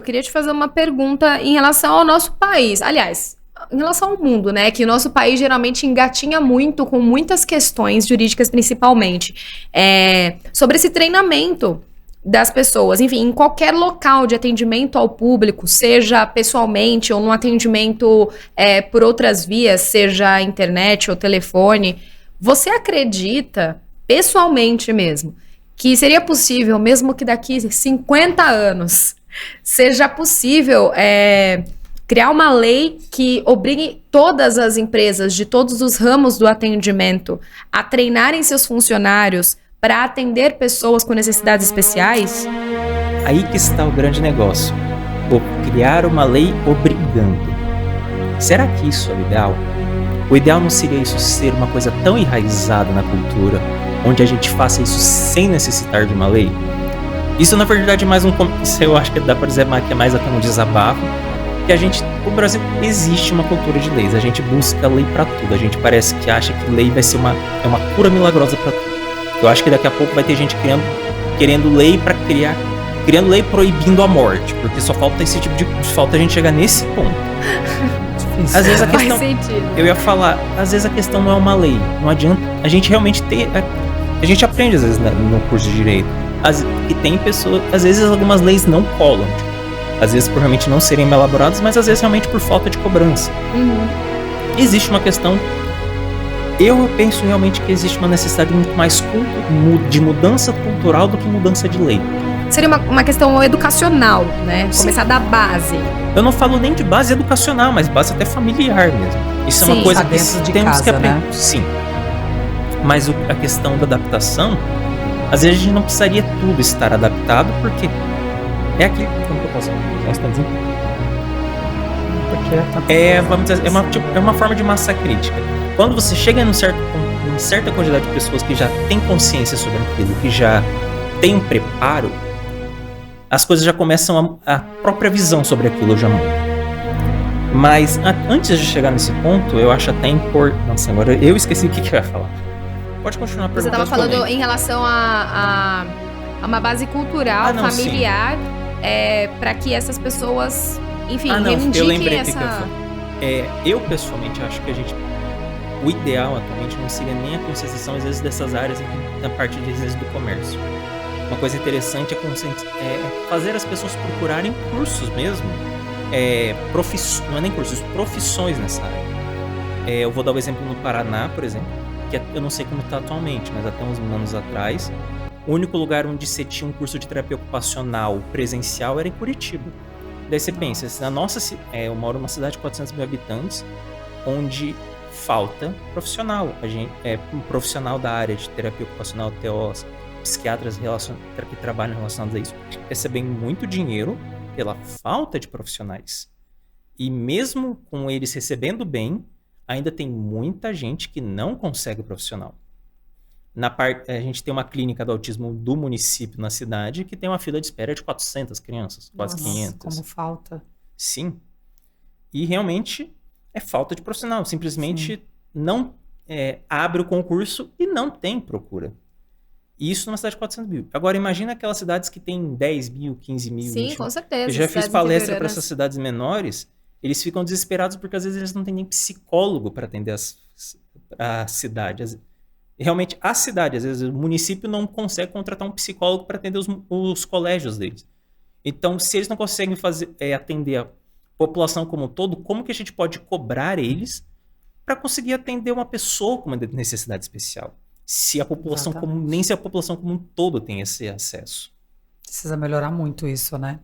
eu queria te fazer uma pergunta em relação ao nosso país. Aliás, em relação ao mundo, né? Que o nosso país geralmente engatinha muito com muitas questões jurídicas, principalmente. Sobre esse treinamento das pessoas, enfim, em qualquer local de atendimento ao público, seja pessoalmente ou no atendimento por outras vias, seja internet ou telefone, você acredita, pessoalmente mesmo, que seria possível, mesmo que daqui 50 anos, seja possível criar uma lei que obrigue todas as empresas de todos os ramos do atendimento a treinarem seus funcionários para atender pessoas com necessidades especiais? Aí que está o grande negócio. Criar uma lei obrigando. Será que isso é o ideal? O ideal não seria isso ser uma coisa tão enraizada na cultura, onde a gente faça isso sem necessitar de uma lei? Isso, na verdade, é mais isso eu acho que dá para dizer que é mais até um desabafo, que o Brasil existe uma cultura de leis, a gente busca lei para tudo, a gente parece que acha que lei vai ser uma cura milagrosa para tudo. Eu acho que daqui a pouco vai ter gente querendo lei para criando lei proibindo a morte, porque só falta falta a gente chegar nesse ponto. Às vezes a questão, eu ia falar, às vezes a questão não é uma lei, não adianta, a gente realmente a gente aprende às vezes no curso de direito, e tem pessoas, às vezes algumas leis não colam, às vezes por realmente não serem bem elaboradas, mas às vezes realmente por falta de cobrança. Existe uma questão. Eu penso realmente que existe uma necessidade muito mais de mudança cultural do que mudança de lei. Seria uma questão educacional, né? Sim. Começar da base. Eu não falo nem de base educacional, mas base até familiar mesmo. Isso é uma coisa que temos que aprender. Né? Sim. Mas a questão da adaptação, às vezes a gente não precisaria tudo estar adaptado, porque é aquilo. Como que eu posso vamos dizer, é uma forma de massa crítica. Quando você chega em certa quantidade de pessoas que já tem consciência sobre aquilo, que já tem um preparo, as coisas já começam a própria visão sobre aquilo já muda. Mas antes de chegar nesse ponto, eu acho até importante. Nossa, agora eu esqueci o que eu ia falar. Pode continuar perguntando. Você estava falando em relação a uma base cultural, familiar, para que essas pessoas, enfim, reivindiquem eu lembrei essa... Eu pessoalmente acho que o ideal atualmente não seria nem a conscientização, às vezes, dessas áreas na parte às vezes, do comércio. Uma coisa interessante é fazer as pessoas procurarem cursos mesmo, não é nem cursos, profissões nessa área. Eu vou dar o exemplo no Paraná, por exemplo, que eu não sei como está atualmente, mas até uns anos atrás, o único lugar onde você tinha um curso de terapia ocupacional presencial era em Curitiba. Daí você pensa, eu moro numa cidade de 400 mil habitantes, onde falta profissional. Um profissional da área de terapia ocupacional, TOs, psiquiatras que trabalham relacionados a isso, recebem muito dinheiro pela falta de profissionais. E mesmo com eles recebendo bem, ainda tem muita gente que não consegue profissional. A gente tem uma clínica do autismo do município na cidade que tem uma fila de espera de 400 crianças, quase 500. Como falta. Sim. E realmente é falta de profissional. Simplesmente não abre o concurso e não tem procura. E isso numa cidade de 400 mil. Agora, imagina aquelas cidades que tem 10 mil, 15 mil. Sim, com certeza. Eu já fiz palestra para essas cidades menores, eles ficam desesperados porque às vezes eles não têm nem psicólogo para atender a cidade. Realmente, a cidade, às vezes o município não consegue contratar um psicólogo para atender os colégios deles. Então, se eles não conseguem atender a população como um todo, como que a gente pode cobrar eles para conseguir atender uma pessoa com uma necessidade especial? Se a população nem se a população como um todo tem esse acesso. Precisa melhorar muito isso, né?